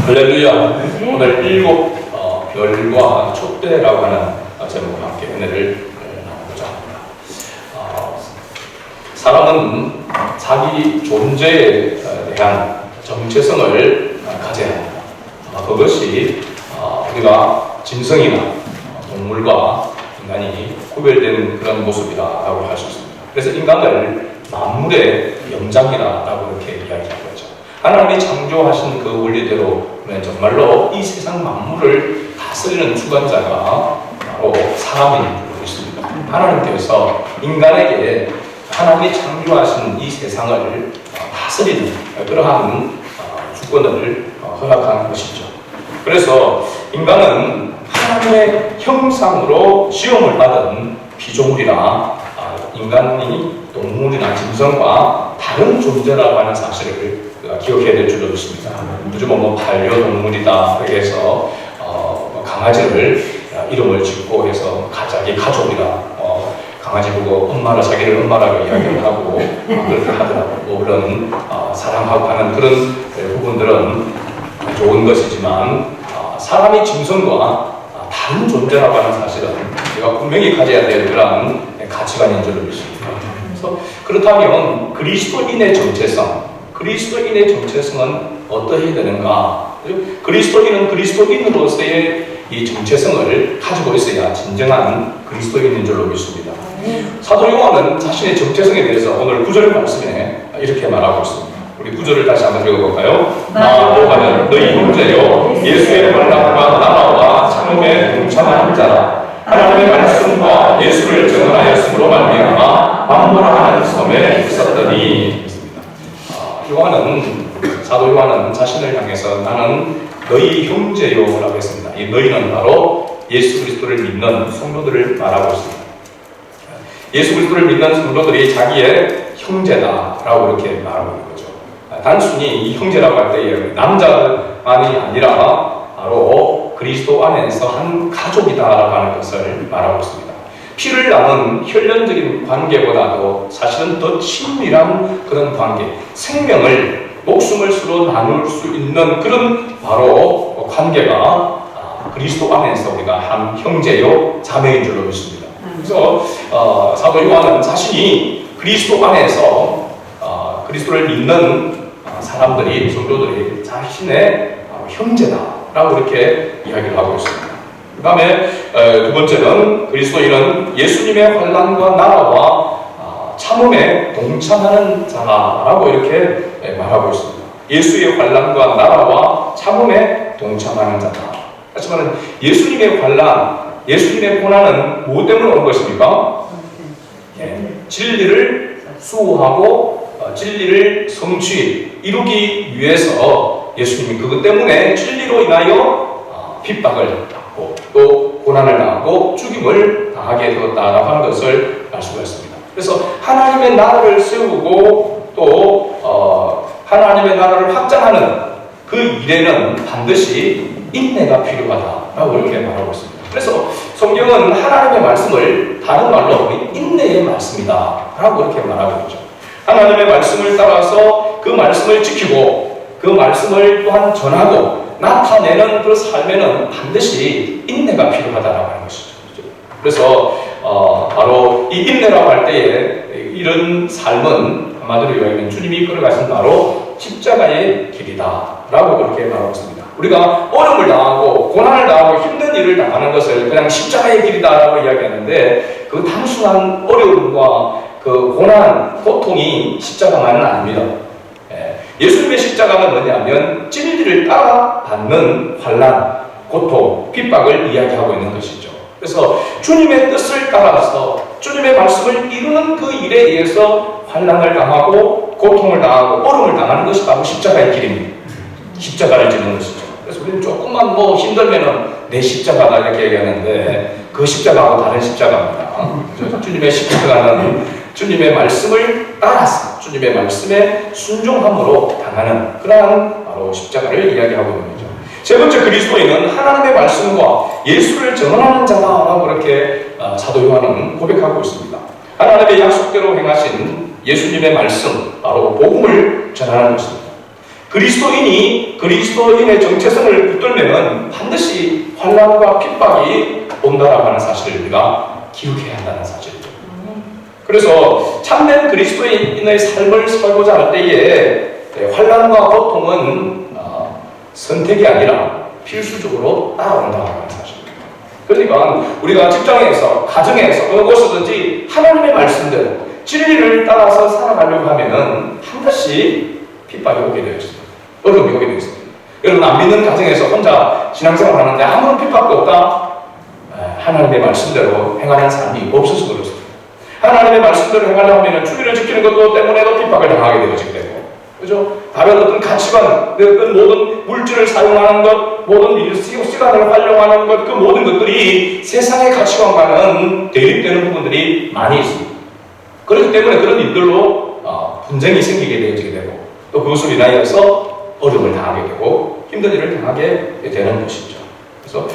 할렐루야. 오늘 일곱 별과 촛대라고 하는 제목과 함께 은혜를 나누고자 합니다. 사람은 자기 존재에 대한 정체성을 가져야 합니다. 그것이 우리가 짐승이나 동물과 인간이 구별되는 그런 모습이라고 할 수 있습니다. 그래서 인간을 만물의 영장이라고 이렇게 이야기하고 있죠. 하나님이 창조하신 그 원리대로 정말로 이 세상 만물을 다스리는 주관자가 바로 사람인 줄 있습니다. 하나님께서 인간에게 하나님이 창조하신 이 세상을 다스리는 그러한 주권을 허락한 것이죠. 그래서 인간은 하나님의 형상으로 시험을 받은 피조물이라 인간이 동물이나 짐승과 다른 존재라고 하는 사실을 기억해야 될 줄로 믿습니다. 요즘은 반려동물이다 그래서 강아지를 이름을 짓고 해서 자기 가족이라 강아지 보고 엄마라 자기를 엄마라고 이야기를 하고 그렇게 하더라고요. 그런 사랑하고 하는 그런 부분들은 좋은 것이지만 사람이 짐승과 다른 존재라고 하는 사실은 우리가 분명히 가져야 될 그런 가치관인 줄로 믿습니다. 그래서 그렇다면 그리스도인의 정체성은 어떠해야 되는가? 그리스도인은 그리스도인으로서의 이 정체성을 가지고 있어야 진정한 그리스도인인 줄로 믿습니다. 사도 요한은 자신의 정체성에 대해서 오늘 9절 말씀에 이렇게 말하고 있습니다. 우리 9절을 다시 한번 읽어볼까요? 나 요한은 너희 형제요 예수의 환난과 나라와 참음에 동참하는 자라. 하나님의 말씀과 예수를 증언하였으므로 말미암아 만물하는 섬에 있었더니. 사도 요한은 자신을 향해서 나는 너희 형제요라고 했습니다. 이 너희는 바로 예수 그리스도를 믿는 성도들을 말하고 있습니다. 예수 그리스도를 믿는 성도들이 자기의 형제다라고 이렇게 말하고 있는 거죠. 단순히 이 형제라고 할 때 남자만이 아니라 바로 그리스도 안에서 한 가족이다라고 하는 것을 말하고 있습니다. 피를 나눈 혈연적인 관계보다도 사실은 더 친밀한 그런 관계, 생명을, 목숨을 서로 나눌 수 있는 그런 바로 관계가 그리스도 안에서 우리가 한 형제요, 자매인 줄로 믿습니다. 그래서 사도 요한은 자신이 그리스도 안에서 그리스도를 믿는 사람들이, 성도들이 자신의 형제다라고 이렇게 이야기를 하고 있습니다. 그 다음에 두 번째는 그리스도인은 예수님의 환난과 나라와 참음에 동참하는 자라고 이렇게 말하고 있습니다. 예수의 환난과 나라와 참음에 동참하는 자다. 하지만 예수님의 환난, 예수님의 고난은 무엇 때문에 온 것입니까? 진리를 수호하고 진리를 이루기 위해서 예수님이 그것 때문에 진리로 인하여 핍박을 받고 또 고난을 당하고 죽임을 당하게 되었다라고 하는 것을 알 수가 있습니다. 그래서 하나님의 나라를 세우고 또 하나님의 나라를 확장하는 그 일에는 반드시 인내가 필요하다라고 이렇게 말하고 있습니다. 그래서 성경은 하나님의 말씀을 다른 말로 인내의 말씀이다라고 이렇게 말하고 있죠. 하나님의 말씀을 따라서 그 말씀을 지키고 그 말씀을 또한 전하고 나타내는 그 삶에는 반드시 인내가 필요하다라고 하는 것이죠. 그래서 바로 이 인내라고 할 때에 이런 삶은 한마디로 이야기하면 주님이 이끌어가신 바로 십자가의 길이다라고 그렇게 말하고 있습니다. 우리가 어려움을 당하고 고난을 당하고 힘든 일을 당하는 것을 그냥 십자가의 길이다라고 이야기하는데 그 단순한 어려움과 그 고난, 고통이 십자가만은 아닙니다. 예수님의 십자가가 뭐냐면 진리를 따라 받는 환난, 고통, 핍박을 이야기하고 있는 것이죠. 그래서 주님의 뜻을 따라서 주님의 말씀을 이루는 그 일에 의해서 환난을 당하고 고통을 당하고 어려움을 당하는 것이 바로 십자가의 길입니다. 십자가를 지는 것이죠. 그래서 우리는 조금만 힘들면은 내 십자가다 이렇게 얘기하는데 그 십자가하고 다른 십자가입니다. 주님의 십자가는 주님의 말씀을 따라서 주님의 말씀에 순종함으로 당하는 그러한 바로 십자가를 이야기하고 있는 거죠. 세 번째 그리스도인은 하나님의 말씀과 예수를 전언하는 자다라고 그렇게 사도 요한은 고백하고 있습니다. 하나님의 약속대로 행하신 예수님의 말씀, 바로 복음을 전하는 것입니다. 그리스도인의 정체성을 붙들면 반드시 환난과 핍박이 온다라고 하는 사실을 우리가 기억해야 한다는 사실이죠. 그래서 참된 그리스도인의 삶을 살고자 할 때에 환난과 고통은 선택이 아니라 필수적으로 따라온다고 하는 사실입니다. 그러니까 우리가 직장에서, 가정에서, 어느 곳이든지 하나님의 말씀대로 진리를 따라서 살아가려고 하면은 반드시 핍박이 오게 되어 있습니다. 어려움이 오게 되어 있습니다. 여러분, 안 믿는 가정에서 혼자 신앙생활 하는데 아무런 핍박도 없다? 하나님의 말씀대로 행하는 삶이 없어서 그렇습니다. 하나님의 말씀대로 행하려면 주의를 지키는 것도 때문에도 핍박을 당하게 되어지게 되고, 그죠? 다른 어떤 가치관, 어떤 모든 물질을 사용하는 것, 모든 시간을 활용하는 것, 그 모든 것들이 세상의 가치관과는 대립되는 부분들이 많이 있습니다. 그렇기 때문에 그런 일들로 분쟁이 생기게 되어지게 되고, 또 그것으로 인하여서 어려움을 당하게 되고 힘든 일을 당하게 되는 것이죠. 그래서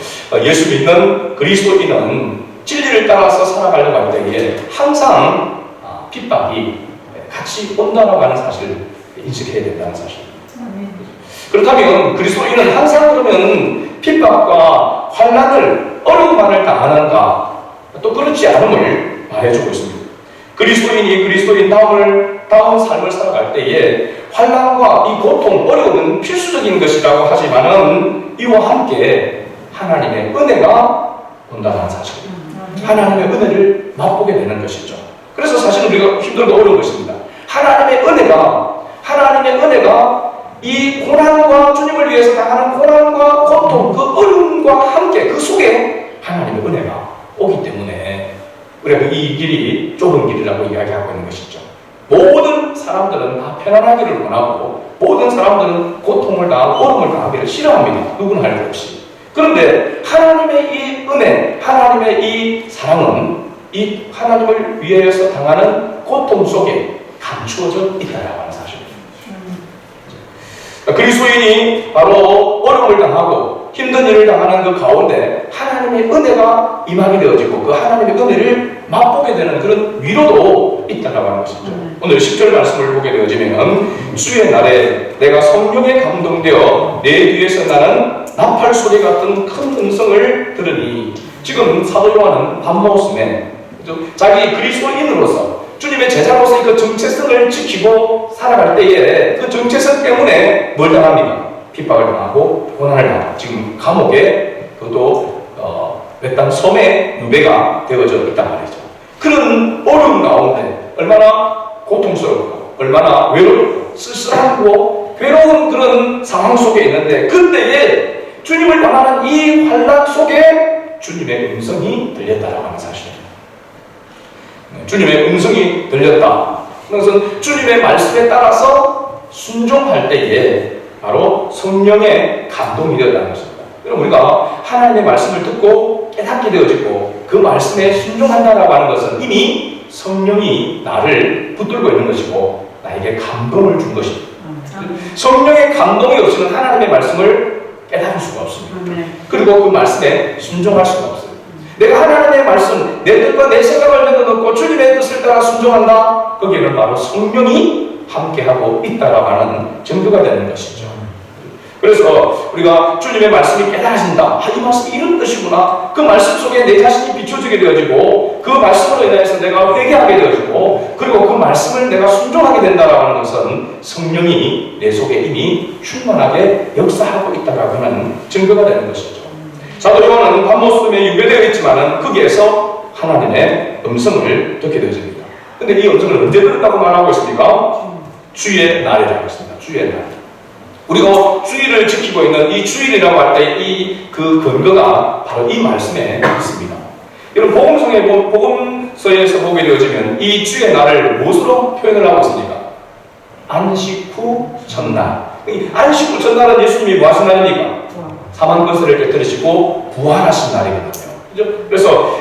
예수 믿는 그리스도인은 진리를 따라서 살아가려고 할 때에 항상 핍박이 같이 온다라고 하는 사실을 인식해야 된다는 사실입니다. 그렇다면 그리스도인은 항상 그러면 핍박과 환난을, 어려움만을 당하는가? 또 그렇지 않음을 말해주고 있습니다. 그리스도인이 그리스도인다운 삶을 살아갈 때에 환난과 이 고통, 어려움은 필수적인 것이라고 하지만은 이와 함께 하나님의 은혜가 온다는 사실입니다. 하나님의 은혜를 맛보게 되는 것이죠. 그래서 사실 우리가 힘들고 어려운 것입니다. 하나님의 은혜가 이 고난과 주님을 위해서 당하는 고난과 고통, 그 어려움과 함께 그 속에 하나님의 은혜가 오기 때문에 우리가 이 길이 좁은 길이라고 이야기하고 있는 것이죠. 모든 사람들은 다 편안하기를 원하고 모든 사람들은 고통을 당하고 어려움을 당하기를 싫어합니다. 누구나 할 것 없이. 그런데 하나님의 이 은혜, 하나님의 이 사랑은 이 하나님을 위해서 당하는 고통 속에 감추어져 있다라고 하는 사실입니다. 그리스도인이 바로 어려움을 당하고 힘든 일을 당하는 그 가운데 하나님의 은혜가 임하게 되어지고 그 하나님의 은혜를 맛보게 되는 그런 위로도 있다라고 하는 것이죠. 오늘 10절 말씀을 보게 되어지면 주의 날에 내가 성령에 감동되어 내 뒤에서 나는 나팔 소리 같은 큰 음성을 들으니, 지금 사도 요한은 밤모습에 자기 그리스도인으로서 주님의 제자로서의 그 정체성을 지키고 살아갈 때에 그 정체성 때문에 뭘 당합니까? 핍박을 당하고 고난을 당하고 지금 감옥에 그것도 외딴 섬에 누배가 되어져 있단 말이죠. 그런 어려움 가운데 얼마나 고통스럽고 얼마나 외롭고 쓸쓸하고 괴로운 그런 상황 속에 있는데 그때에 주님을 당하는 이 환난 속에 주님의 음성이 들렸다라고 하는 사실입니다. 주님의 음성이 들렸다. 그것은 주님의 말씀에 따라서 순종할 때에 바로 성령의 감동이 되었다는 것입니다. 그럼 우리가 하나님의 말씀을 듣고 깨닫게 되어지고 그 말씀에 순종한다라고 하는 것은 이미 성령이 나를 붙들고 있는 것이고 나에게 감동을 준 것입니다. 성령의 감동이 없이는 하나님의 말씀을 깨달을 수가 없습니다. 그리고 그 말씀에 순종할 수가 없어요. 내가 하나님의 말씀, 내 뜻과 내 생각을 내려놓고 주님의 뜻을 따라 순종한다. 거기에는 바로 성령이 함께하고 있다라고 하는 증거가 되는 것이죠. 그래서 우리가 주님의 말씀이 깨달아진다. 이 말씀이 이런 뜻이구나. 그 말씀 속에 내 자신이 비춰지게 되어지고 그 말씀으로 인해서 내가 회개하게 되어지고 그리고 그 말씀을 내가 순종하게 된다라고 하는 것은 성령이 내 속에 이미 충만하게 역사하고 있다라고 하는 증거가 되는 것이죠. 사도 요한은 밤모습에 유배되어 있지만은 거기에서 하나님의 음성을 듣게 되어집니다. 근데 이 음성을 언제 들었다고 말하고 있습니까? 주의 날이라고 했습니다. 주의 날. 우리가 주의를 지키고 있는 이 주일이라고 할 때 이 그 근거가 바로 이 말씀에 있습니다. 여러분 복음서에서 보게 되어지면 이 주의 날을 무엇으로 표현을 하고 있습니까? 안식 후 첫날. 안식 후 첫날은 예수님이 뭐 하신 날입니까? 사망 것을 깨뜨리시고 부활하신 날이거든요. 그죠? 그래서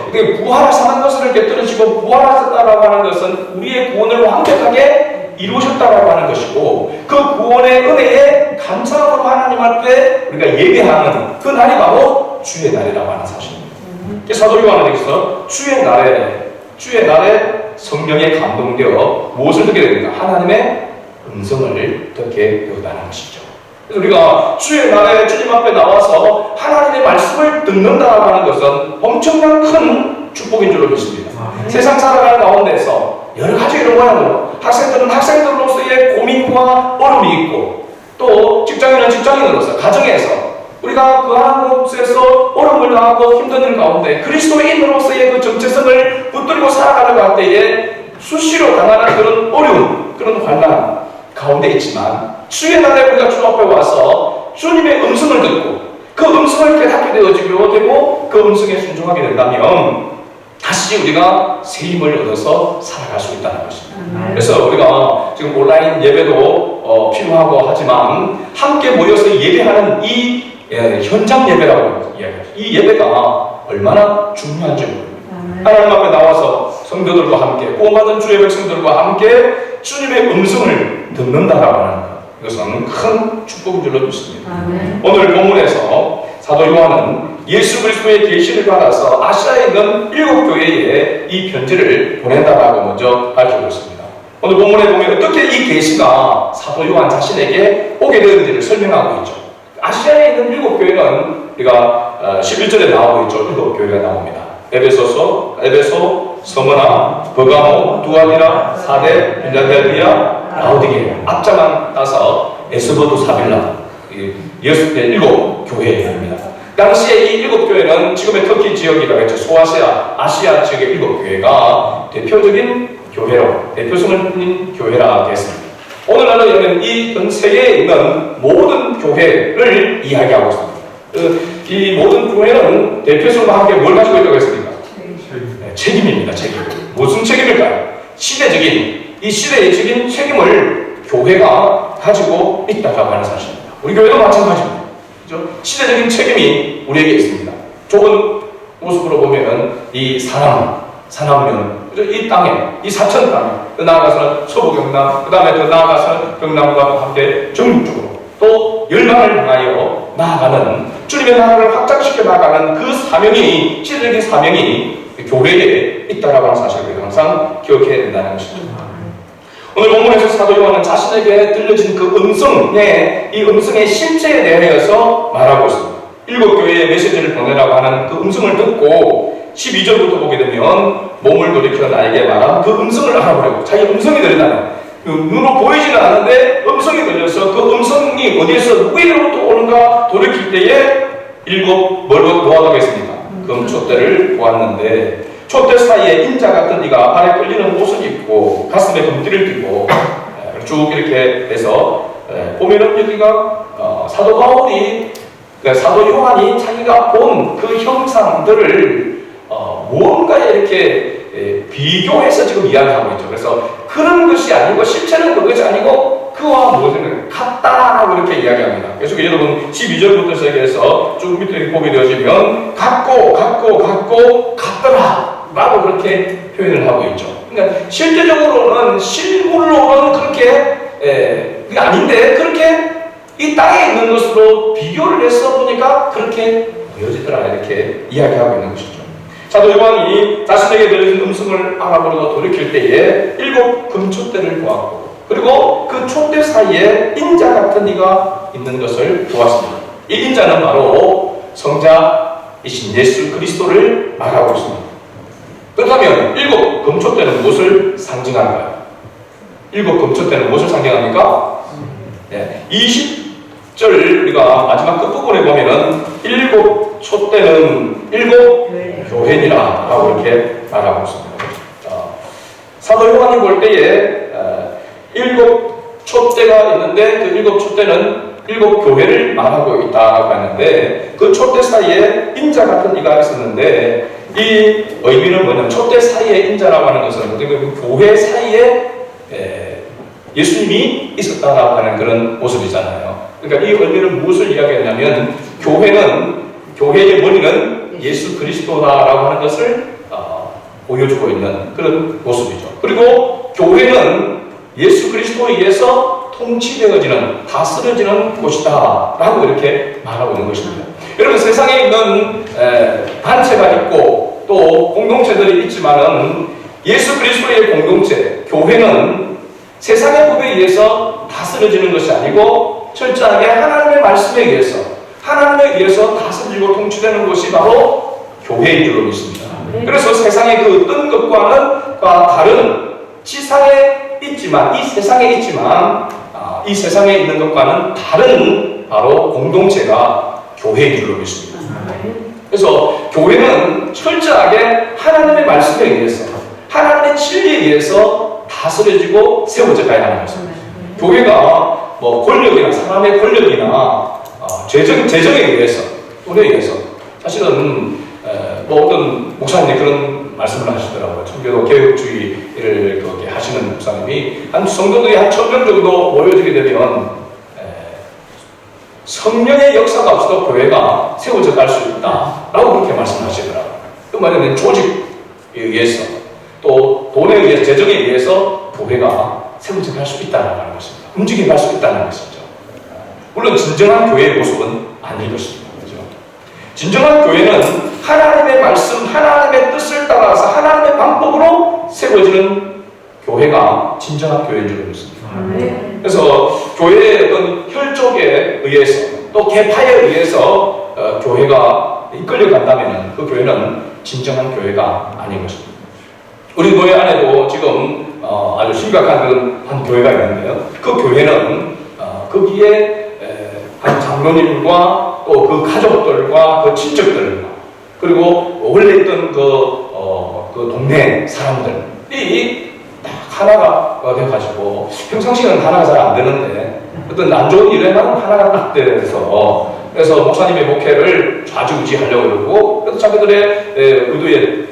사망 것을 깨뜨리시고 부활하셨다라고 하는 것은 우리의 구원을 완벽하게 이루셨다라고 하는 것이고 그 구원의 은혜에 감사함으로 하나님 앞에 우리가 예배하는 그 날이 바로 주의 날이라고 하는 사실입니다. 사도 요한은 여기서 주의 날에 성령에 감동되어 무엇을 듣게 됩니까? 하나님의 음성을 듣게 되었다는 것이죠. 그래서 우리가 주의 날에 주님 앞에 나와서 하나님의 말씀을 듣는다고 하는 것은 엄청난 큰 축복인 줄로 믿습니다. 세상 살아가는 가운데서 여러 가지 이런 모양으로 학생들은 학생들로서의 고민과 어려움이 있고, 또 직장인은 직장인으로서 가정에서 우리가 그 한 곳에서 어려움을 당하고 힘든 일 가운데 그리스도인으로서의 그 정체성을 붙들고 살아가는 것 때에 수시로 당하는 그런 어려움, 그런 환난 가운데 있지만, 주의 날에 우리가 주 앞에 와서 주님의 음성을 듣고 그 음성을 깨닫게 되어지게 되고 그 음성에 순종하게 된다면 다시 우리가 새 힘을 얻어서 살아갈 수 있다는 것입니다. 그래서 우리가 지금 온라인 예배도 필요하고 하지만 함께 모여서 예배하는 이 현장 예배라고 이야기하죠. 이 예배가 얼마나 중요한지 모릅니다. 하나님 앞에 나와서 성도들과 함께, 구원받은 주의 백성들과 함께 주님의 음성을 듣는다라고 하는 것, 이것은 큰 축복인 줄로 믿습니다. 오늘 본문에서 사도 요한은 예수 그리스도의 계시를 받아서 아시아에 있는 7교회에 이 편지를 보낸다라고 먼저 밝히고 있습니다. 오늘 본문에 보면 어떻게 이 계시가 사도 요한 자신에게 오게 되는지를 설명하고 있죠. 아시아에 있는 7교회는 우리가 11절에 나오고 있죠. 7교회가 나옵니다. 에베소, 스무나, 버가모, 두아디라, 사데, 필라델피아, 라오디게아. 앞자만 따서 에스보도, 사빌라, 7교회입니다. 당시에 이 7교회는 지금의 터키 지역이라고 했죠. 소아시아, 아시아 지역의 7교회가 대표적인 교회로, 대표성을 띠는 교회라 했습니다. 오늘날은 이 전 세계에 있는 모든 교회를 이야기하고 있습니다. 이 모든 교회는 대표성과 함께 뭘 가지고 있다고 했습니까? 책임입니다. 책임. 무슨 책임일까요? 시대적인, 이 시대적인 책임을 교회가 가지고 있다고 하는 사실입니다. 우리 교회도 마찬가지입니다. 그렇죠? 시대적인 책임이 우리에게 있습니다. 좁은 모습으로 보면은 이 산암면, 이 땅에, 이 사천 땅에, 더 나아가서는 서부 경남, 그 다음에 더 나아가서는 경남과 함께 전국적으로 또 열방을 향하여 나아가는, 주님의 나라를 확장시켜 나가는 그 사명이, 시대적인 사명이 교회에 있다라고 하는 사실을 항상 기억해야 된다는 것입니다. 오늘 본문에서 사도 요한은 자신에게 들려진 그 음성의, 이 음성의 실체에 대하여서 말하고 있습니다. 7교회의 메시지를 보내라고 하는 그 음성을 듣고 12절부터 보게 되면 몸을 돌이켜 나에게 말한 그 음성을 알아보려고, 자기 음성이 들린다는, 눈으로 보이지는 않는데 음성이 들려서 그 음성이 어디에서 누구에게로부터 오는가 돌이킬 때에 7 뭘로 노하다고 했습니까? 금촛대를 보았는데 촛대 사이에 인자 같은 이가 발에 끌리는 옷을 입고 가슴에 금띠를 띠고 쭉 이렇게 해서 보면은 여기가 사도 바울이, 사도 요한이 자기가 본 그 형상들을 무언가에 이렇게 비교해서 지금 이야기하고 있죠. 그래서 그런 것이 아니고, 실체는 그것이 아니고 그와 무엇을 같다라고 이렇게 이야기합니다. 그래서 여러분 12절부터 시작해서 쭉 밑에 보게 되어지면 같고 같더라 라고 그렇게 표현을 하고 있죠. 그러니까 실제적으로는, 실물로는 그렇게 그게 아닌데 그렇게 이 땅에 있는 것으로 비교를 해서 보니까 그렇게 보여지더라 이렇게 이야기하고 있는 것이죠. 사도 요한이 자신에게 들려진 음성을 알아보려고 돌이킬 때에 7 금촛대를 보았고, 그리고 그 촛대 사이에 인자 같은 이가 있는 것을 보았습니다. 이 인자는 바로 성자이신 예수 그리스도를 말하고 있습니다. 그렇다면 7 금촛대는 무엇을 상징할까요? 7 금촛대는 무엇을 상징합니까? 20절 우리가 마지막 끝부분에 보면은 7 촛대는 7 교회니라 라고 이렇게 말하고 있습니다. 사도 요한이 볼 때에 7 촛대가 있는데 그 7 촛대는 7 교회를 말하고 있다고 하는데, 그 촛대 사이에 인자 같은 이가 있었는데 이 의미는 뭐냐면, 촛대 사이에 인자라고 하는 것은 그 교회 사이에 예수님이 있었다라고 하는 그런 모습이잖아요. 그러니까 이 의미는 무엇을 이야기하냐면, 교회의 머리는 예수 그리스도다라고 하는 것을 보여주고 있는 그런 모습이죠. 그리고 교회는 예수 그리스도에 의해서 통치되어지는, 다스려지는 곳이다 라고 이렇게 말하고 있는 것입니다. 여러분, 세상에 있는 단체가 있고 또 공동체들이 있지만은 예수 그리스도의 공동체, 교회는 세상의 법에 의해서 다스려지는 것이 아니고 철저하게 하나님의 말씀에 의해서 하나님에 의해서 다스리고 통치되는 것이 바로 교회인 줄로 믿습니다. 그래서 세상의 그 어떤 것과는 다른 지상에 있지만 이 세상에 있는 것과는 다른 바로 공동체가 교회인 줄로 믿습니다. 그래서 교회는 철저하게 하나님의 말씀에 의해서 하나님의 진리에 의해서 다스려지고 세워져 가야 하는 것입니다. 교회가 뭐 권력이나 사람의 권력이나 재정에 의해서 돈에 의해서 사실은 뭐 어떤 목사님이 그런 말씀을 하시더라고요. 청교도 개혁주의를 그렇게 하시는 목사님이 한 성도들이 한 1000명 정도 모여지게 되면 성령의 역사가 없어도 교회가 세워져 갈 수 있다라고 그렇게 말씀하시더라고요. 그 말은 조직에 의해서 또 돈에 의해서 재정에 의해서 교회가 세워져 갈 수 있다는 것입니다. 움직여 갈 수 있다는 것이죠. 물론 진정한 교회의 모습은 아닐 것입니다. 그렇죠? 진정한 교회는 하나님의 말씀, 하나님의 뜻을 따라서 하나님의 방법으로 세워지는 교회가 진정한 교회인 줄 믿습니다. 그래서 교회의 어떤 혈족에 의해서 또 계파에 의해서 교회가 이끌려간다면 그 교회는 진정한 교회가 아닌 것입니다. 우리 교회 안에도 지금 아주 심각한 한 교회가 있는데요. 그 교회는 거기에 한 장로님과 또 그 가족들과 그 친척들과 그리고 원래 있던 그 동네 사람들이 딱 하나가 돼가지고 평상시에는 하나가 잘 안 되는데 어떤 안 좋은 일에만 하나가 딱 돼서 그래서 목사님의 목회를 좌지우지하려고 그러고 그래서 자기들의 의도에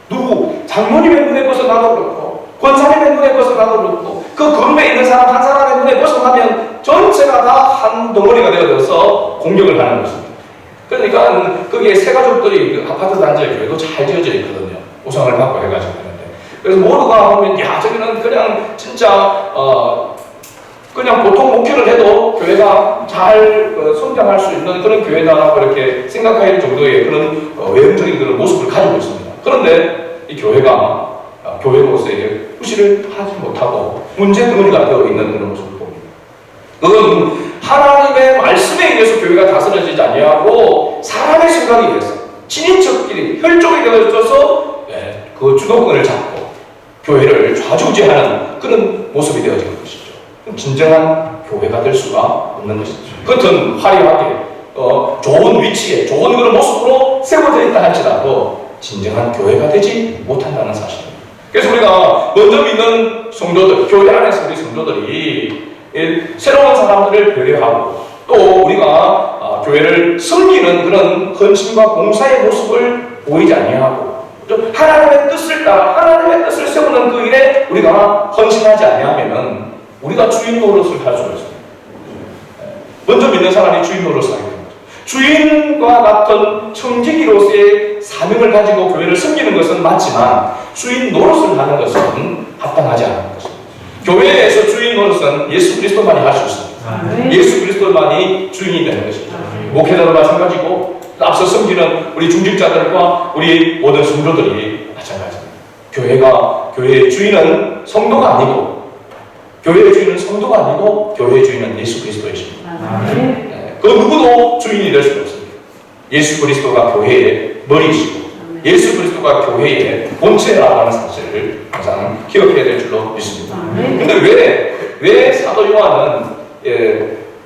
누구 장로님의 눈에 벗어나도 그렇고 권사님의 눈에 벗어나도 그렇고 그 그룹에 있는 사람 한 사람의 눈에 벗어나면 전체가 다 한 덩어리가 되어서 공격을 하는 것입니다. 그러니까 거기에 세 가족들이 그 아파트 단지의 교회도 잘 지어져 있거든요. 우상을 받고 해가지고 그런데 그래서 모두가 보면 야 저기는 그냥 진짜 그냥 보통 목회를 해도 교회가 잘 성장할 수 있는 그런 교회다 그렇게 생각할 정도의 그런 외형적인 그런 모습을 가지고 있습니다. 그런데 이 교회가 교회로서의 후시를 하지 못하고 문제 덩어리가 되어 있는 그런 모습을 봅니다. 그건 하나님의 말씀에 의해서 교회가 다스려지지 아니하고 사람의 생각에 의해서 친인척끼리 혈족에 되어져서 그 주도권을 잡고 교회를 좌지우지하는 그런 모습이 되어지는 것이죠. 진정한 교회가 될 수가 없는 것이죠. 겉은 화려하게 좋은 위치에 좋은 그런 모습으로 세워져 있다 할지라도 진정한 교회가 되지 못한다는 사실입니다. 그래서 우리가 먼저 믿는 성도들, 교회 안에서 우리 성도들이 새로운 사람들을 배려하고 또 우리가 교회를 섬기는 그런 헌신과 봉사의 모습을 보이지 아니하고 하나님의 뜻을 따라 하나님의 뜻을 세우는 그 일에 우리가 헌신하지 아니하면은 우리가 주인 노릇을 할 수가 있습니다. 먼저 믿는 사람이 주인 노릇을 하게 됩니다. 주인과 같은 청지기로서의 사명을 가지고 교회를 섬기는 것은 맞지만 주인 노릇을 하는 것은 합당하지 않은 것입니다. 교회에서 주인 노릇은 예수 그리스도만이 할 수 있습니다. 예수 그리스도만이 주인이 되는 것입니다. 목회자도 마찬가지고 앞서 섬기는 우리 중직자들과 우리 모든 성도들이 마찬가지입니다. 교회의 주인은 성도가 아니고 교회의 주인은 성도가 아니고 교회의 주인은 예수 그리스도이십니다. 그 누구도 주인이 될 수가 없습니다. 예수 그리스도가 교회의 머리이시고 예수 그리스도가 교회의 본체라고 하는 사실을 항상 기억해야 될 줄로 믿습니다. 그런데 왜 사도 요한은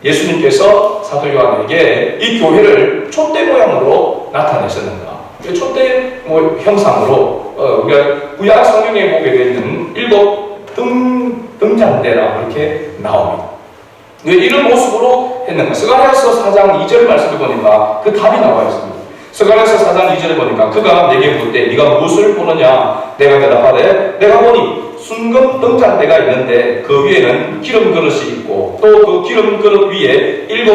예수님께서 사도 요한에게 이 교회를 촛대 모양으로 나타내셨는가? 촛대 형상으로 우리가 구약 성경에 보게 되는 7 등잔대라고 이렇게 나옵니다. 왜 이런 모습으로 했는가? 스가랴서 4장 2절 말씀을 보니까 그 답이 나와 있습니다. 스가랴서 4장 2절에 보니까 그가 내게 묻되 네가 무엇을 보느냐? 내가 대답하되 내가 보니 순금 등잔대가 있는데 그 위에는 기름 그릇이 있고 또 그 기름 그릇 위에 7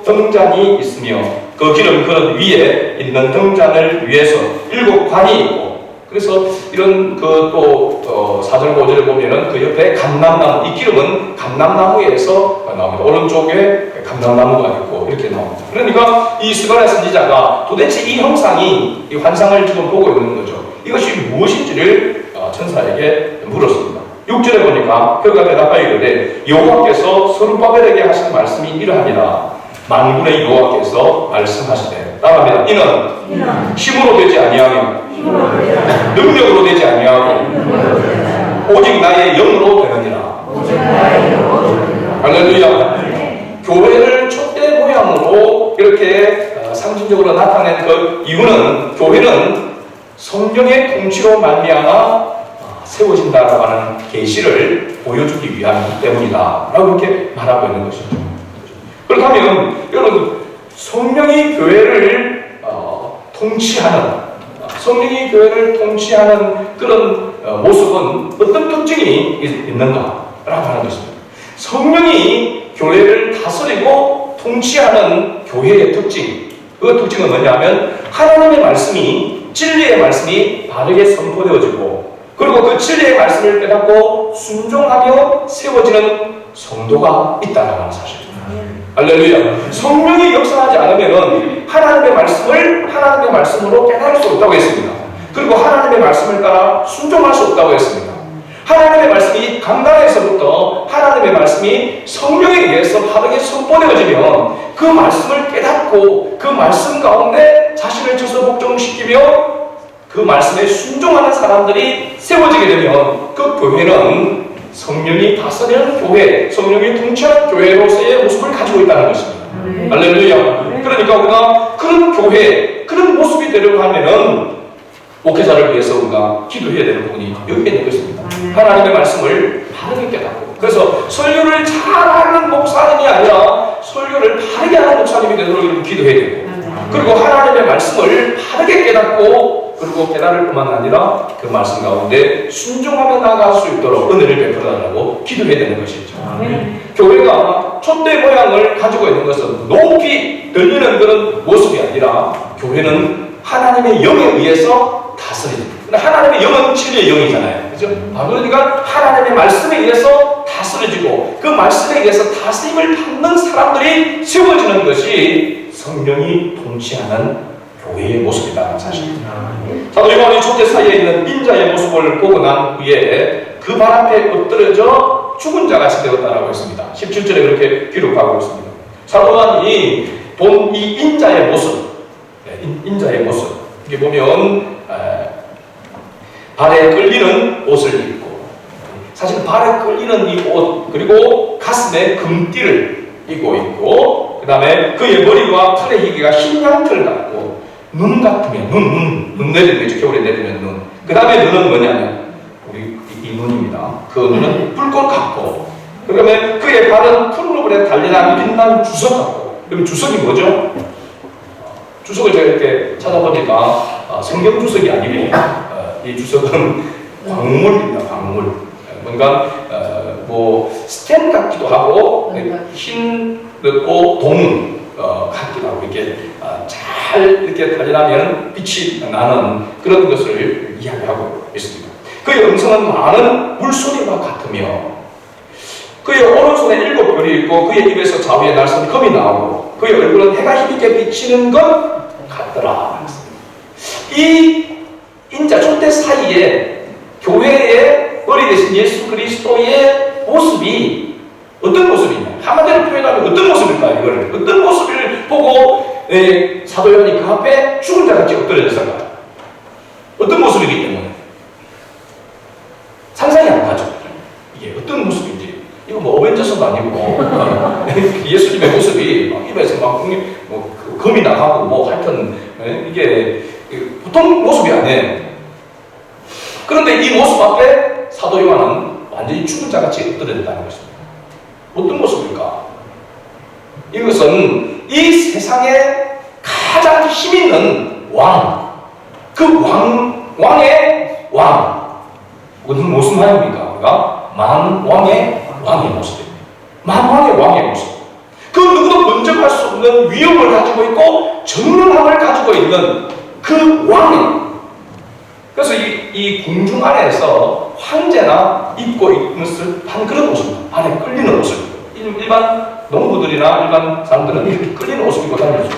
등잔이 있으며 그 기름 그릇 위에 있는 등잔을 위해서 7 관이 있고 그래서 이런 또 4절 5절에 보면은 그 옆에 감람나무, 이 기름은 감람나무에서 나옵니다. 오른쪽에 감람나무가 있고 이렇게 나옵니다. 그러니까 이 스가랴 선지자가 도대체 이 형상이 이 환상을 지금 보고 있는 거죠. 이것이 무엇인지를 천사에게 물었습니다. 6절에 보니까 그가 대답하여 이르되 여호와께서 스룹바벨에게 하신 말씀이 이러하니라. 만군의 여호와께서 말씀하시되 따라합니다. 이는 힘으로 되지 아니하며 능력으로 되지 아니하고 오직 나의 영으로 되느니라. 할렐루야. 교회를 촛대 모양으로 이렇게 상징적으로 나타낸 그 이유는 교회는 성령의 통치로 말미암아 세워진다라고 하는 계시를 보여주기 위함이기 때문이다 라고 이렇게 말하고 있는 것이죠. 그렇다면 여러분, 성령이 교회를 성령이 교회를 통치하는 그런 모습은 어떤 특징이 있는가 라고 하는 것입니다. 성령이 교회를 다스리고 통치하는 교회의 특징, 그 특징은 뭐냐면 하나님의 말씀이, 진리의 말씀이 바르게 선포되어지고 그리고 그 진리의 말씀을 깨닫고 순종하며 세워지는 성도가 있다는 사실입니다. 할렐루야. 성령이 역사하지 않으면 하나님의 말씀으로 깨달을 수 없다고 했습니다. 그리고 하나님의 말씀을 따라 순종할 수 없다고 했습니다. 하나님의 말씀이 강단에서부터 하나님의 말씀이 성령에 의해서 바르게 선포되어지면 그 말씀을 깨닫고 그 말씀 가운데 자신을 쳐서 복종시키며 그 말씀에 순종하는 사람들이 세워지게 되면 그 교회는 성령이 다스리는 교회, 성령이 통치하는 교회로서의 모습을 가지고 있다는 것입니다. 할렐루야. 그러니까 우리가 그런 교회, 그런 모습이 되려고 하면은 목회자를 위해서 우리가 기도해야 되는 부분이 여기에 있는 것입니다. 하나님의 말씀을 바르게 깨닫고, 그래서 설교를 잘하는 목사님이 아니라 설교를 바르게 하는 목사님이 되도록 이렇게 기도해야 되고, 그리고 하나님의 말씀을 바르게 깨닫고, 그리고 깨달을 뿐만 아니라 그 말씀 가운데 순종하며 나아갈 수 있도록 은혜를 베풀어달라고 기도해야 되는 것이죠. 교회가 촛대 모양을 가지고 있는 것은 높이 들리는 그런 모습이 아니라 교회는 하나님의 영에 의해서 다스립니다. 하나님의 영은 진리의 영이잖아요. 그죠? 그러니까 하나님의 말씀에 의해서 다스려지고 그 말씀에 의해서 다스림을 받는 사람들이 세워지는 것이 성령이 통치하는 교회의 모습이다 사실입니다. 사도 요한이 촛대 사이에 있는 인자의 모습을 보고 난 후에 그 발 앞에 엎드려져 죽은 자같이 되었다라고 했습니다. 17절에 그렇게 기록하고 있습니다. 사도 요한이 본 이 인자의 모습, 인자의 모습, 이게 보면 발에 끌리는 옷을 입고, 사실 발에 끌리는 이 옷, 그리고 가슴에 금띠를 입고 있고, 그 다음에 그의 머리와 털의 희귀가 흰 양털 같고, 눈 같으면 눈 내리는 거죠. 겨울에 내리면 눈. 그 다음에 눈은 뭐냐면 우리 이 눈입니다. 그 눈은 불꽃 같고, 그 다음에 그의 발은 푸른 물에 달리는 빛나는 주석 같고. 그럼 주석이 뭐죠? 주석을 제가 이렇게 찾아보니까 성경 주석이 아니고 이 주석은 광물입니다. 광물. 뭔가 뭐 스텐 같기도 하고 흰 그리고 동 같기도 하고 이렇게 잘 이렇게 달리나면 빛이 나는 그런 것을 이야기하고 있습니다. 그의 음성은 많은 물소리와 같으며 그의 오른손에 7별이 있고 그의 입에서 좌우에 날선 검이 나오고 그의 얼굴은 해가 힘있게 비치는 것 같더라. 이 인자 촛대 사이에 교회의 머리 대신 예수 그리스도의 모습이 어떤 모습이냐? 한마디로 표현하면 어떤 모습일까요? 이거를 어떤 모습을 보고 사도 요한이 그 앞에 죽은 자같이 엎드려졌을까요? 어떤 모습이기 때문에 상상이 안 가죠. 이게 어떤 모습인지. 이거 뭐 어벤져스도 아니고 예수님의 모습이 막 입에서 막 검이 나가고 뭐 하여튼 이게 보통 모습이 아니에요. 그런데 이 모습 앞에 사도 요한은 완전히 죽은 자같이 엎드려졌다는 것입니다. 어떤 모습일까? 이것은 이 세상에 가장 힘있는 왕, 그 왕의 왕, 무슨 말입니까? 우리가 만왕의 왕의 모습입니다. 만왕의 왕의 모습. 그 누구도 번쩍할 수 없는 위엄을 가지고 있고 전능함을 가지고 있는 그 왕이. 그래서 이 궁중 안에서 황제나 입고 있는 듯한 그런 옷입니다. 발에 끌리는 옷을. 일반 농부들이나 일반 사람들은 이렇게 끌리는 옷을 입고 다니죠.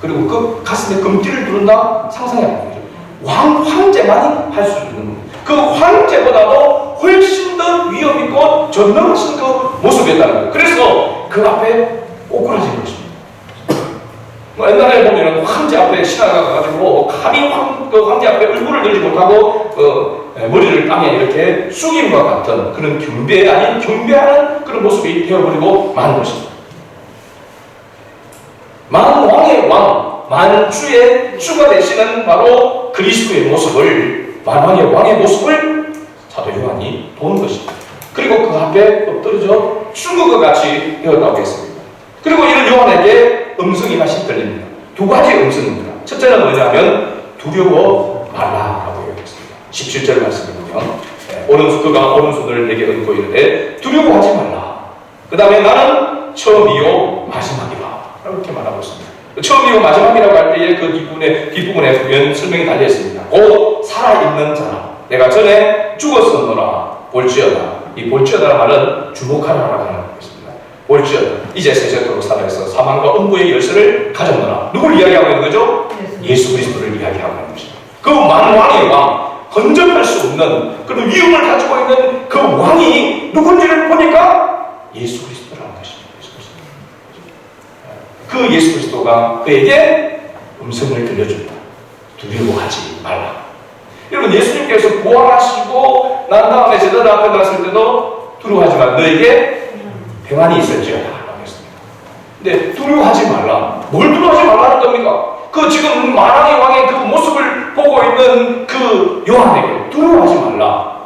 그리고 그 가슴에 금띠를 두른다? 상상이 안 되죠. 황제만이 할 수 있는 그 황제보다도 훨씬 더 위험 있고 전능하신 그 모습이었다는 거예요. 그래서 그 앞에 오그라진 것입니다. 옛날에 보면 황제 앞에 신하가 가가지고 감히 그 황제 앞에 얼굴을 들지 못하고 머리를 땅에 이렇게 숙임과 같은 그런 경배 아닌 경배하는 그런 모습이 되어버리고 마는 것입니다. 만왕의 왕, 만주의 주가 되시는 바로 그리스도의 모습을, 만왕의 왕의 모습을 사도 요한이 보는 것입니다. 그리고 그 앞에 엎드러져 죽은 것 같이 되었다고 했습니다. 그리고 이런 요한에게 음성이 다시 들립니다. 두 가지 음성입니다. 첫째는 뭐냐면 두려워 말라라고 얘기했습니다. 17절 말씀이군요. 그가 오른손을 내게 얹고 이르되 두려워하지 말라. 그 다음에 나는 처음이요 마지막이라 이렇게 말하고 있습니다. 처음이요 마지막이라고 할 때에 그 뒷부분에 보면 설명이 달려있습니다. 곧 살아있는 자라. 내가 전에 죽었었노라 볼지어다. 이 볼지어다라는 말은 주목하라라고 하는 것입니다. 볼지어다. 이제 세세토록 살아있어 사망과 음부의 열쇠를 가졌노라. 누굴 이야기하고 있는 거죠? 예수 그리스도를 이야기하고 있는 것입니다. 그 만왕의 왕, 건져할 수 없는 그런 위엄을 가지고 있는 그 왕이 누군지를 보니까 예수 그리스도라는 것입니다. 그 예수 그리스도가 그에게 음성을 들려줍니다. 두려워하지 말라. 여러분, 예수님께서 부활하시고 난 다음에 제자들 앞에 갔을 때도 두려워하지 말라. 너에게 평안이 있을지어다 라고 했습니다. 근데 두려워하지 말라. 뭘 두려워하지 말라는 겁니까? 그 지금 만왕의 왕의 그 모습을 보고 있는 그 요한에게 두려워하지 말라.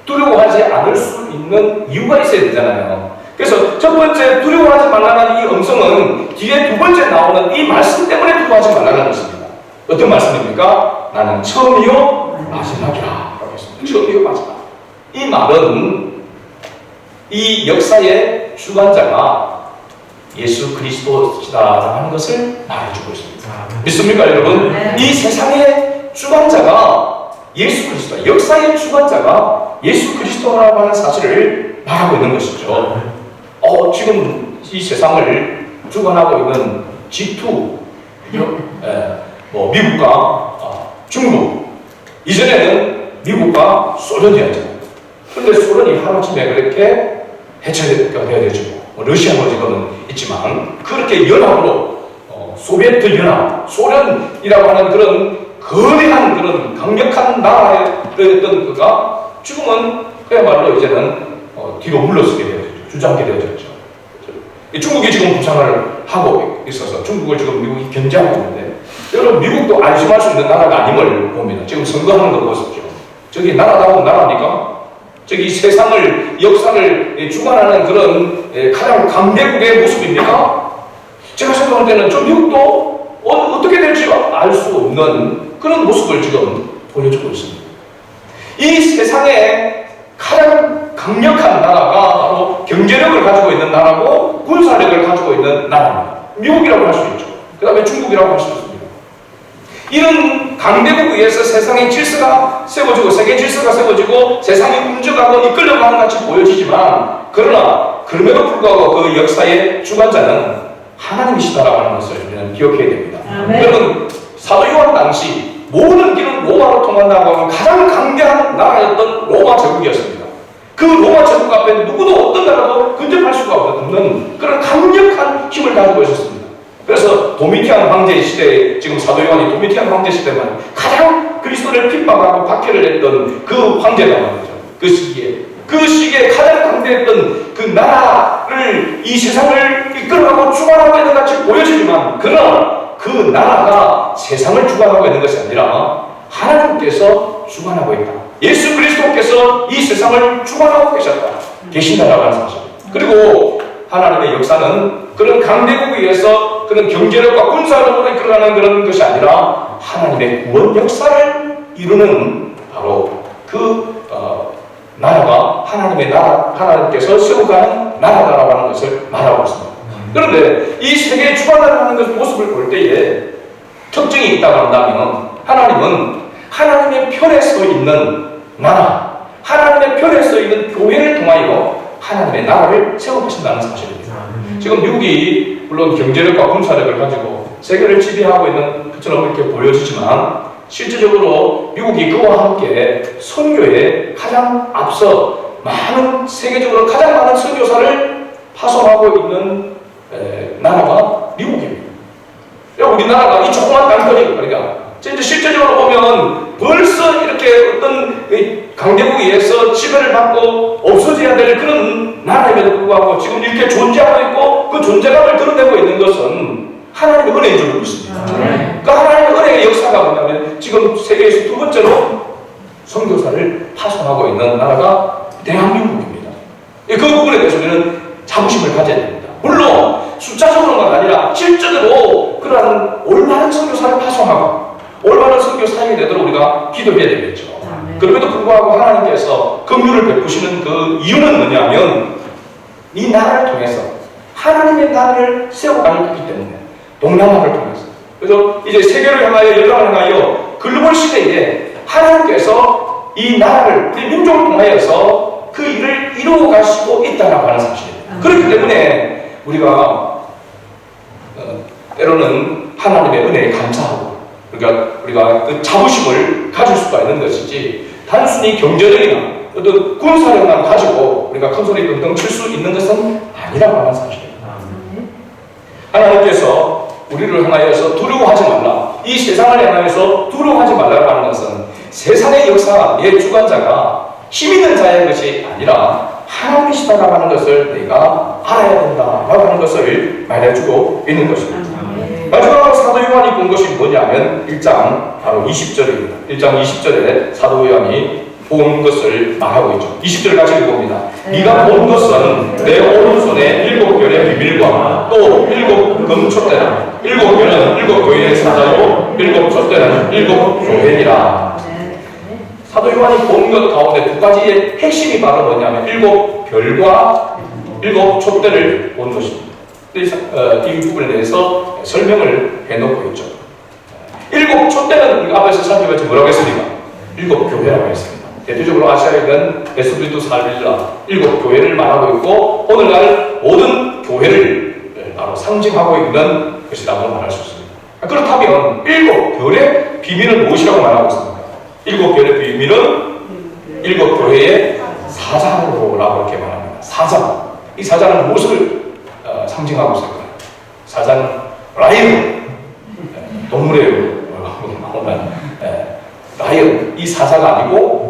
두려워하지 않을 수 있는 이유가 있어야 되잖아요. 그래서 첫 번째 두려워하지 말라는 이 음성은 뒤에 두 번째 나오는 이 말씀 때문에 두려워하지 말라는 것입니다. 어떤 말씀입니까? 나는 처음이요 마지막이라 라고 했습니다. 처음이요 마지막. 이 말은 이 역사의 주관자가 예수 그리스도시다라는 것을 말해주고 있습니다. 믿습니까 여러분? 네. 이 세상의 주관자가 예수 그리스도, 역사의 주관자가 예수 그리스도라고 하는 사실을 말하고 있는 것이죠. 지금 이 세상을 주관하고 있는 G2, 미국과 중국, 이전에는 미국과 소련이었죠. 그런데 소련이 하루아침에 그렇게 해체가 되어야 되죠. 러시아도 지금은 있지만 그렇게 연합으로 소비에트 연합, 소련이라고 하는 그런 거대한 그런 강력한 나라였던 그가 지금은 그야말로 이제는 뒤로 물러서게 되어졌죠. 주저앉게 되어졌죠. 중국이 지금 부상을 하고 있어서 중국을 지금 미국이 견제하고 있는데 여러분 미국도 안심할 수 있는 나라가 아님을 봅니다. 지금 선거하는 거 보십시오. 저기 나라다운 나라입니까? 저기 세상을, 역사를 주관하는 그런 가장 강대국의 모습입니까? 제가 생각할 때는 저 미국도 어떻게 될지 알 수 없는 그런 모습을 지금 보여주고 있습니다. 이 세상에 가장 강력한 나라가 바로 경제력을 가지고 있는 나라고 군사력을 가지고 있는 나라입니다. 미국이라고 할 수 있죠. 그 다음에 중국이라고 할 수 있습니다. 이런 강대국 위에서 세상의 질서가 세워지고 세계 질서가 세워지고 세상이 움직여가고 이끌려가는 같이 보여지지만 그러나 그럼에도 불구하고 그 역사의 주관자는 하나님이시다라고 하는 것을 우리는 기억해야 됩니다. 여러분 사도 요한 당시 모든 길은 로마로 통한다고 하면 가장 강대한 나라였던 로마 제국이었습니다. 그 로마 제국 앞에 누구도 어떤 나라도 근접할 수가 없는 그런 강력한 힘을 가지고 있었습니다. 그래서 도미티안 황제 시대에 지금 사도 요한이 도미티안 황제 시대만 가장 그리스도를 핍박하고 박해를 했던 그 황제가 말이죠. 그 시기에 가장 강대했던 그 나라를 이 세상을 이끌어가고 주관하고 있는 것 같이 보여지지만 그러나 그 나라가 세상을 주관하고 있는 것이 아니라 하나님께서 주관하고 있다. 예수 그리스도께서 이 세상을 주관하고 계신다라고 하는 사실. 그리고 하나님의 역사는 그런 강대국에 의해서 그런 경제력과 군사력으로 이끌어가는 그런 것이 아니라 하나님의 구원 역사를 이루는 바로 그 나라가 하나님의 나라, 하나님께서 세워가는 나라다라고 하는 것을 말하고 있습니다. 그런데 이 세계의 주관하는 것 모습을 볼 때에 특징이 있다고 한다면 하나님은 하나님의 편에 서 있는 나라, 하나님의 편에 서 있는 교회를 통하여 하나님의 나라를 세워가신다는 사실입니다. 지금 미국이 물론 경제력과 군사력을 가지고 세계를 지배하고 있는 것처럼 이렇게 보여지지만 실제적으로 미국이 그와 함께 선교에 가장 앞서 세계적으로 가장 많은 선교사를 파송하고 있는 나라가 미국입니다. 우리나라가 이 조그만 땅덩이, 그러니까 실제적으로 보면 벌써 이렇게 어떤 강대국에 의해서 지배를 받고 없어져야 될 그런 나라임에도 불구하고 지금 이렇게 존재하고 있고 그 존재감을 드러내고 있는 것은 하나님의 은혜인 줄 믿습니다. 그 하나님의 은혜의 역사가 뭐냐면 지금 세계에서 두 번째로 선교사를 파송하고 있는 나라가 대한민국입니다. 그 부분에 대해서 우리는 자부심을 가져야 됩니다. 물론 숫자적으로만 아니라 실제로 그러한 올바른 선교사를 파송하고 올바른 선교사역이 되도록 우리가 기도해야 되겠죠. 그럼에도 불구하고 하나님께서 긍휼을 베푸시는 그 이유는 뭐냐면 이 나라를 통해서 하나님의 나라를 세워가는 거기 때문에 동남아를 통해서 그래서 이제 세계를 향하여 열방을 향하여 글로벌 시대에 하나님께서 이 나라를 우리 민족을 통하여서 그 일을 이루어 가시고 있다라고 하는 사실입니다. 그렇기 때문에 우리가 때로는 하나님의 은혜에 감사하고 그러니까 우리가 그 자부심을 가질 수가 있는 것이지 단순히 경제적이나 어떤 군사력만 가지고 우리가 큰소리 덩덩 칠 수 있는 것은 아니라고 하는 사실입니다. 하나님께서 우리를 향하여서 두려워하지 말라, 이 세상을 향하여서 두려워하지 말라고 하는 것은 세상의 역사의 주관자가 힘 있는 자의 것이 아니라 하나님이시다라고 하는 것을 내가 알아야 된다라고 하는 것을 말해주고 있는 것입니다. 마지막으로 사도 요한이 본 것이 뭐냐면 1장 바로 20절입니다. 1장 20절에 사도 요한이 본 것을 말하고 있죠. 20절 같이 읽어봅니다. 네가 본 것은 내 오른손에 7별의 비밀과 또 7금촛대라. 7별은 7교회의 사자요 7촛대는 7교회니라. 사도 요한이 본 것 가운데 두 가지의 핵심이 바로 뭐냐면 7별과 7촛대를 본 것입니다. 이 부분에 대해서 설명을 해놓고 있죠. 7촛대는 우리가 앞에서 살펴봤지 뭐라고 했습니까? 7교회라고 했습니다. 대표적으로 아시아에 있는 에스브리투 살빌라 7교회를 말하고 있고 오늘날 모든 교회를 바로 상징하고 있는 것이라고 말할 수 있습니다. 그렇다면 7별의 비밀은 무엇이라고 말하고 있습니까? 7별의 비밀은 7교회의 사자라고 이렇게 말합니다. 사자. 이 사자는 무엇을 상징하고 있을까요? 사자는 라이언, 동물의 라이언. 이 사자가 아니고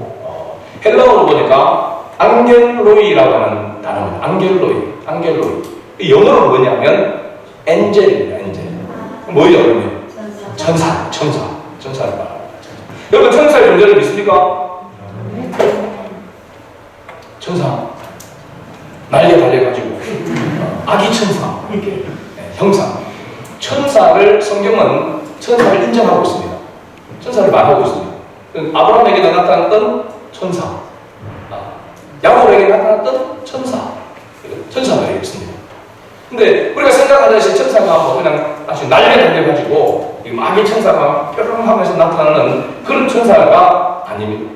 헬라어로 보니까 앙겔로이라고 하는 단어입니다. 앙겔로이. 이 영어로 뭐냐면 엔젤입니다. 엔젤. 뭐죠? 그러면 천사를 말합니다. 여러분 천사의 존재를 믿습니까? 천사 달려가지고 아기 천사 형상 천사를 성경은 천사를 인정하고 있습니다. 천사를 말하고 있습니다. 아브라함에게 나타났던 천사, 야곱에게 나타났던 천사가 있습니다. 근데 우리가 생각하듯이 천사가 뭐 그냥 아주 달려가지고 아기 천사가 뾰롱하면서 나타나는 그런 천사가 아닙니다.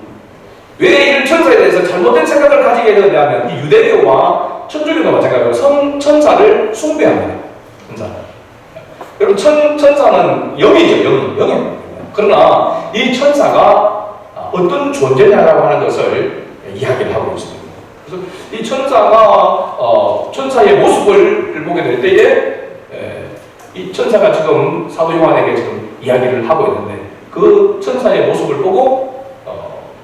왜 이런 천사에 대해서 잘못된 생각을 가지게 되냐면 이 유대교와 천주교도 마찬가지로 천사를 숭배합니다. 여러분 천사는 영이죠. 영이. 그러나 이 천사가 어떤 존재냐라고 하는 것을 이야기를 하고 있습니다. 그래서 이 천사가 천사의 모습을 보게 될 때에 이 천사가 지금 사도 요한에게 지금 이야기를 하고 있는데 그 천사의 모습을 보고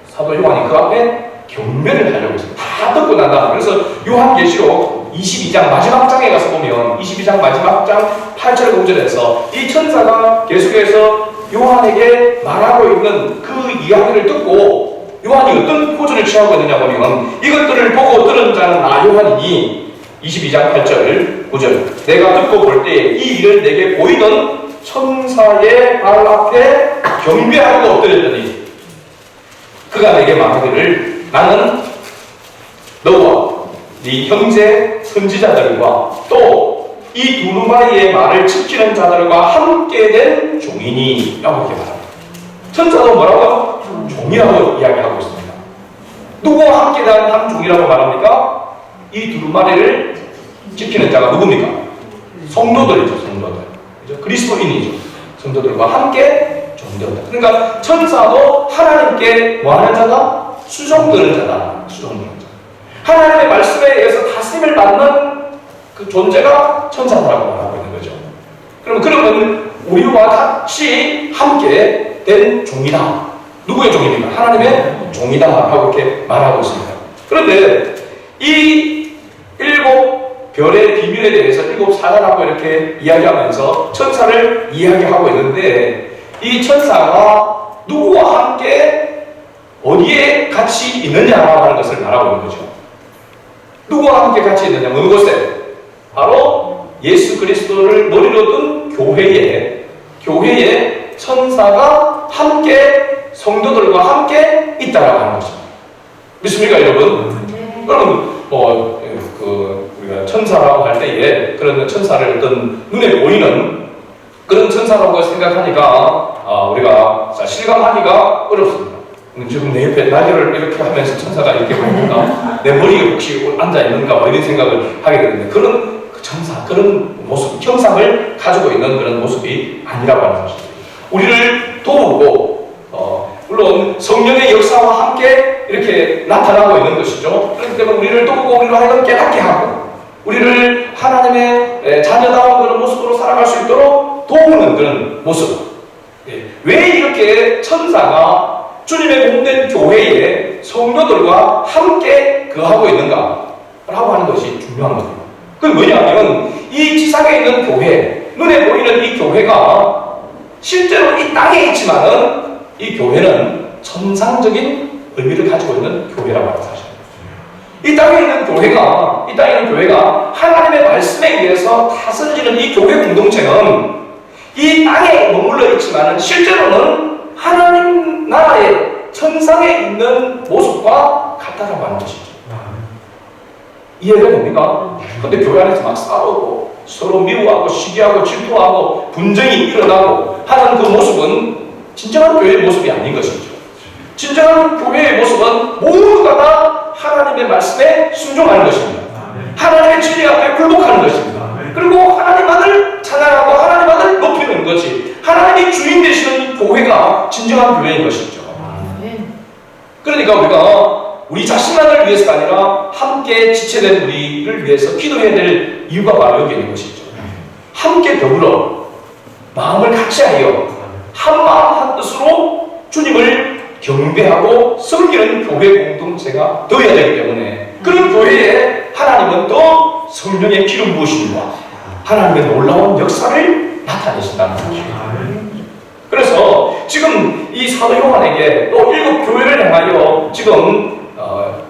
사도 요한이 그 앞에 경배를 하려고 했습니다. 다 듣고 난다. 그래서 요한계시록 22장 마지막 장에 가서 보면 22장 마지막 장 8절 9절에서 이 천사가 계속해서 요한에게 말하고 있는 그 이야기를 듣고 요한이 어떤 포즈를 취하고 있느냐 보면 이것들을 보고 들은 자는 요한이니 22장 8절 9절 내가 듣고 볼 때 이 일을 내게 보이던 천사의 발 앞에 경배하고 엎드렸더니 그가 내게 말하기를 나는 너와 네 형제 선지자들과 또 이 두루마리의 말을 지키는 자들과 함께 된 종이니 라고 이렇게 말합니다. 천사도 뭐라고? 종이라고 이야기하고 있습니다. 누구와 함께 된 한 종이라고 말합니까? 이 두루마리를 지키는 자가 누굽니까? 성도들이죠. 성도들. 그리스도인이죠. 성도들과 함께 종이 되었다. 그러니까 천사도 하나님께 뭐하는 자다? 수종드는 자다. 수종드는 자. 하나님의 말씀에 의해서 다스림을 받는 그 존재가 천사라고 말하고 있는 거죠. 그러면 우리와 같이 함께 된 종이다. 누구의 종입니까? 하나님의 종이다 하고 이렇게 말하고 있습니다. 그런데 이 7별의 비밀에 대해서 7사자라고 이렇게 이야기하면서 천사를 이야기하고 있는데, 이 천사가 누구와 함께 어디에 같이 있느냐라고 하는 것을 말하고 있는 거죠. 누구와 함께 같이 있느냐? 어느 곳에? 바로 예수 그리스도를 머리로 둔 교회에 천사가 함께, 성도들과 함께 있다라고 하는 것입니다. 믿습니까, 여러분? 그럼 우리가 천사라고 할 때에 그런 천사를 어떤 눈에 보이는 그런 천사라고 생각하니까 우리가 실감하기가 어렵습니다. 지금 내 옆에 날개를 이렇게 하면서 천사가 이렇게 보이는가, 내 머리에 혹시 앉아 있는가, 이런 생각을 하게 되는데, 그런 천사, 그런 모습, 형상을 가지고 있는 그런 모습이 아니라고 하는 것입니다. 우리를 도우고 물론 성령의 역사와 함께 이렇게 나타나고 있는 것이죠. 그렇기 때문에 우리를 도우고 우리로 하여금 깨닫게 하고 우리를 하나님의 자녀다운 그런 모습으로 살아갈 수 있도록 도우는 그런 모습. 왜 이렇게 천사가 주님의 몸된 교회에 성도들과 함께 거하고 있는가 라고 하는 것이 중요한 겁니다. 그게 뭐냐면, 이 지상에 있는 교회, 눈에 보이는 이 교회가 실제로 이 땅에 있지만은 이 교회는 천상적인 의미를 가지고 있는 교회라고 하는 사실입니다. 이 땅에 있는 교회가 하나님의 말씀에 의해서 다스려지는 이 교회 공동체는 이 땅에 머물러 있지만은 실제로는 하나님 나라의 천상에 있는 모습과 같다라고 하는 것이죠. 이해가 됩니까? 근데 교회 안에서 막 싸우고 서로 미워하고 시기하고 질투하고 분쟁이 일어나고 하는 그 모습은 진정한 교회의 모습이 아닌 것이죠. 진정한 교회의 모습은 모두가 다 하나님의 말씀에 순종하는 것입니다. 하나님의 진리 앞에 굴복하는 것입니다. 그리고 하나님만을 찬양하고 하나님만을 높이는 것이, 하나님이 주인 되시는 교회가 진정한 교회인 것이죠. 그러니까 우리가 우리 자신만을 위해서가 아니라 함께 지체된 우리를 위해서 기도해야 될 이유가 바로 여기 있는 것이죠. 함께 더불어 마음을 같이하여 한마음 한뜻으로 주님을 경배하고 섬기는 교회 공동체가 되어야 되기 때문에, 그런 교회에 하나님은 또 성령의 기름 부으심과 하나님의 놀라운 역사를 나타내신다는 것이죠. 그래서 지금 이 사도 요한에게 또 7교회를 향하여 지금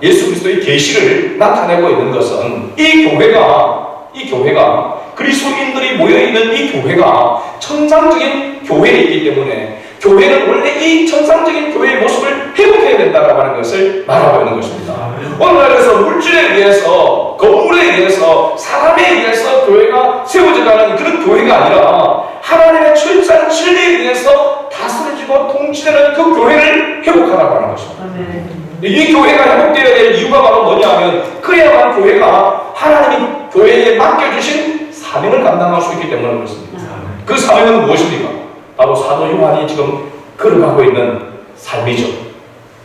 예수 그리스도의 계시를 나타내고 있는 것은, 이 교회가 그리스도인들이 모여있는 이 교회가 천상적인 교회이기 때문에, 교회는 원래 이 천상적인 교회의 모습을 회복해야 된다고 하는 것을 말하고 있는 것입니다. 오늘날에서 물질에 의해서, 건물에 의해서, 사람에 의해서 교회가 세워져가는 그런 교회가 아니라 하나님의 철저한 진리에 의해서 다스려지고 통치되는 그 교회를 회복하라고 하는 것입니다. 이 교회가 회복되어야 될 이유가 바로 뭐냐 하면, 그래야만 교회가 하나님이 교회에 맡겨주신 사명을 감당할 수 있기 때문에 그렇습니다. 그 사명은 무엇입니까? 바로 사도 요한이 지금 걸어가고 있는 삶이죠.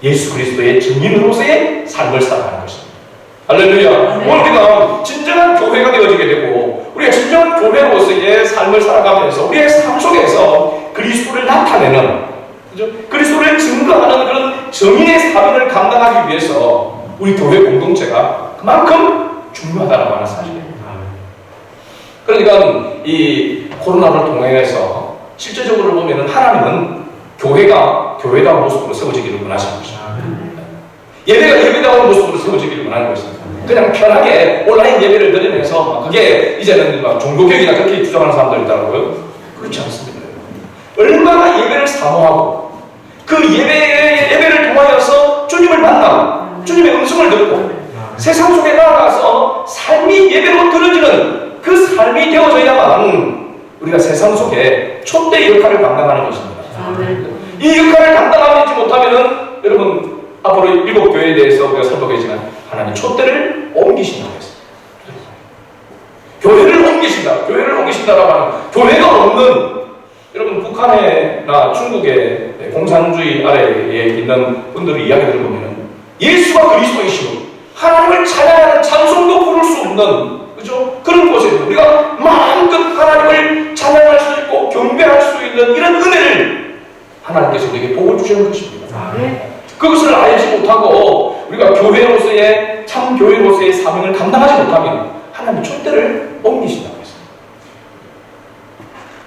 예수 그리스도의 증인으로서의 삶을 살아가는 것입니다. 할렐루야. 오늘 우리가 진정한 교회가 되어지게 되고, 우리가 진정한 교회로서의 삶을 살아가면서 우리의 삶 속에서 그리스도를 나타내는, 그죠? 그리스도를 증거하는 그런 정인의 사명을 감당하기 위해서 우리 교회 공동체가 그만큼 중요하다는 하는 사실입니다. 그러니까 이 코로나를 통해서 실제적으로 보면은 하나님은 교회가 교회다운 모습으로 세워지기를 원하시는 것입니다. 예배가 예배다운 모습으로 세워지기를 원하는 것입니다. 그냥 편하게 온라인 예배를 드리면서 그게 이제는 막 종교개혁이나 그렇게 주장하는 사람들이 있다고요? 그렇지 않습니다. 얼마나 예배를 사모하고 그 예배를 통하여서 주님을 만나고 주님의 음성을 듣고 세상 속에 나아가서 삶이 예배로 드려지는 그 삶이 되어져야만 우리가 세상 속에 촛대 역할을 감당하는 것입니다. 이 역할을 감당하지 못하면은 여러분 앞으로 7교회에 대해서 우리가 살펴보겠지만 하나님 촛대를 옮기신다고 했습니다. 교회를 옮기신다라고 하는, 교회가 없는 여러분 북한이나 중국의 공산주의 아래에 있는 분들의 이야기들을 보면 예수가 그리스도이시고 하나님을 찬양하는 찬송도 부를 수 없는 그죠? 그런 곳에 우리가 마음껏 하나님을 찬양할 수 있고 경배할 수 있는 이런 은혜를 하나님께서 우리에게 복을 주시는 것입니다. 그것을 알지 못하고 우리가 교회로서의 참 교회로서의 사명을 감당하지 못하면 하나님의 촛대를 옮기신다고 했습니다.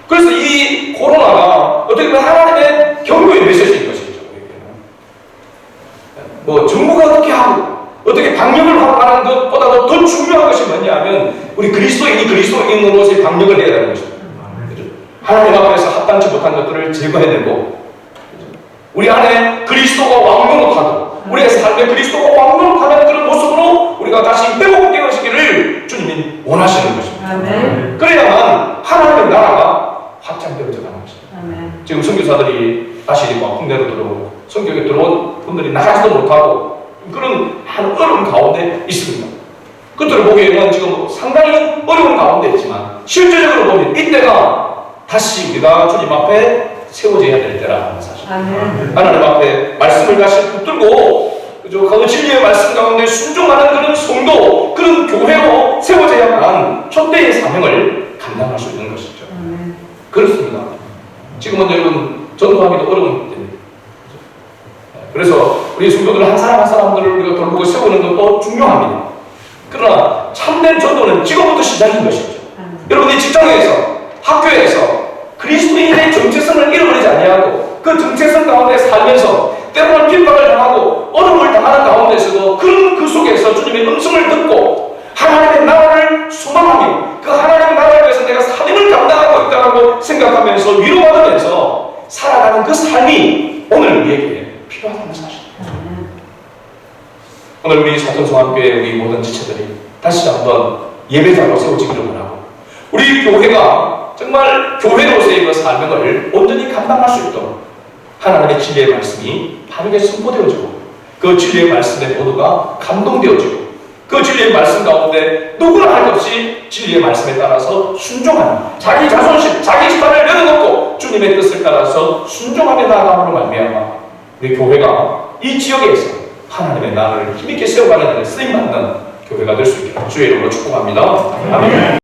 그래서 이 코로나가 어떻게 보면 하나님의 경고의 메시지인 것이죠. 뭐 정부가 어떻게 하고 어떻게 방역을 하고 하는 것보다도 더 중요한 것이 뭐냐면 우리 그리스도인으로서의 방역을 해야 되는 것입니다. 하나님 앞에서 합당치 못한 것들을 제거해내고 우리 안에 그리스도가 왕노릇하고 우리의 삶에 그리스도가 왕노릇하는 그런 모습으로 우리가 다시 회복되어 오시기를 주님이 원하시는 것입니다. 아멘. 그래야만 하나님의 나라가 확장되어져 가는 것입니다. 아멘. 지금 선교사들이 다시 국내로 들어오고 선교에 들어온 분들이 나가지도 못하고 그런 한 어려운 가운데 있습니다. 그들을 보기에는 지금 상당히 어려운 가운데 있지만 실제적으로 보면 이때가 다시 우리가 주님 앞에 세워져야 될 때라는 사실. 아멘. 하나님 앞에 말씀을 다시 붙들고 그 진리의 말씀 가운데 순종하는 그런 성도, 그런 교회로 세워져야만 촛대의 사명을 감당할 수 있는 것이죠. 아멘. 그렇습니다. 지금은 여러분 전도하기도 어려운 때입니다. 그래서 우리 성도들 한 사람 한 사람들을 우리가 돌보고 세우는 것도 중요합니다. 그러나 참된 전도는 지금부터 시작인 것이죠. 여러분이 직장에서, 학교에서 그리스도인의 정체성을 잃어버리지 아니하고 그 정체성 가운데 살면서 때로는 핍박을 당하고 어려움을 당하는 가운데서도 그 속에서 주님의 음성을 듣고 하나님의 나라를 소망하며 그 하나님의 나라에 위해서 내가 사명을 감당하고 있다고 생각하면서 위로받으면서 살아가는 그 삶이 오늘 우리에게 필요하다는 사실입니다. 오늘 우리 사천성함교회 우리 모든 지체들이 다시 한번 예배자로 세워지기를 원하고 우리 교회가 정말 교회로서의 그 사명을 온전히 감당할 수 있도록 하나님의 진리의 말씀이 바르게 선포되어지고 그 진리의 말씀에 모두가 감동되어지고 그 진리의 말씀 가운데 누구나 할 것 없이 진리의 말씀에 따라서 순종하는 자기 자존심, 자기 시간을 내려놓고 주님의 뜻을 따라서 순종하며 나아감으로 말미암아 우리 교회가 이 지역에서 하나님의 나라를 힘있게 세워가는 데 쓰임받는 교회가 될 수 있기를 주의 이름으로 축복합니다. 아멘.